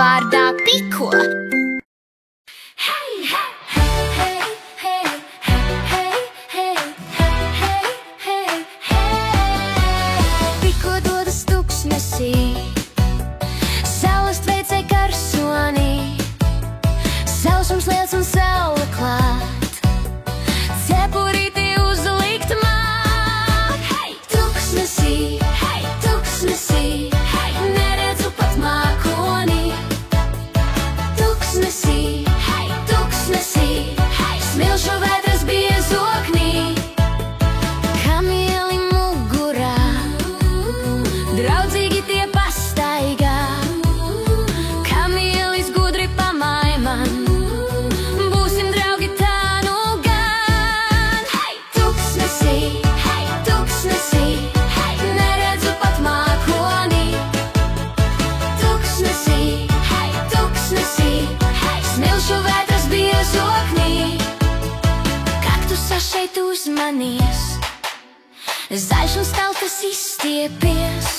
vārdā Piko. Piko dodas tuksnesī, saules tveicē karsonī, sausums liels un saule klāt, cepurīti uzlikt māk. Tuksnesī, tuksnesī, neredzu pat mākoni. Tuksnesī, tuksnesī, smilšu vētras biezoknī. Kamieli mugurā, draudzīgi tie pastaigā. Kamielis gudri pamāj man, būsim draugi tā nu gan. Tuksnesī, tuksnesī, neredzu pat mākoni. Tuksnesī, tuksnesī, smilšu vētras biezoknī. Kaktusa šeit uzmanies, zaļš un staltas izstiepies.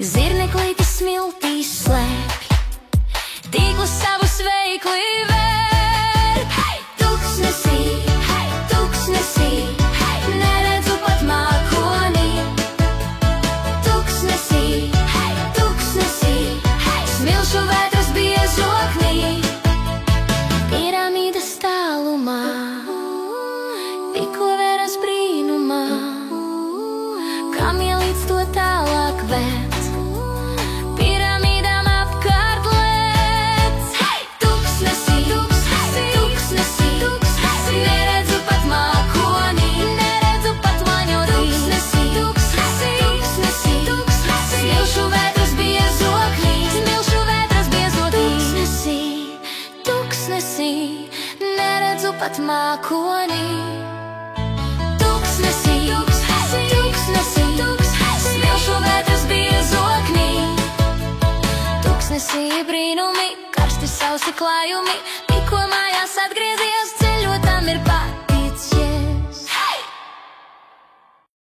Zirneklītis smiltīs slēpj, tīklus savus veikli vērp. Tuksnesī, tuksnesī, neredzu pat mākoni. Tuksnesī, tuksnesī, smilšu vētras biezoknī. Piramīdas tālumā, Piko veras brīnumā. Kamielīts to tālāk vēc, piramīdām apkārt lēc. Tuksnesī, tuksnesī, neredzu pat mākoni. Neredzu pat maņotī. Tuksnesī, smilšu vētras biezoknī. Smilšu vētras biezoknī. Tuksnesī, neredzu pat mākoni. Tuksnesī, tuksnesī, smilšu vētras biezoknī. Tuksnesī brīnumi, karsti sausi klājumi. Piko mājās atgriezies, ceļotam ir pat.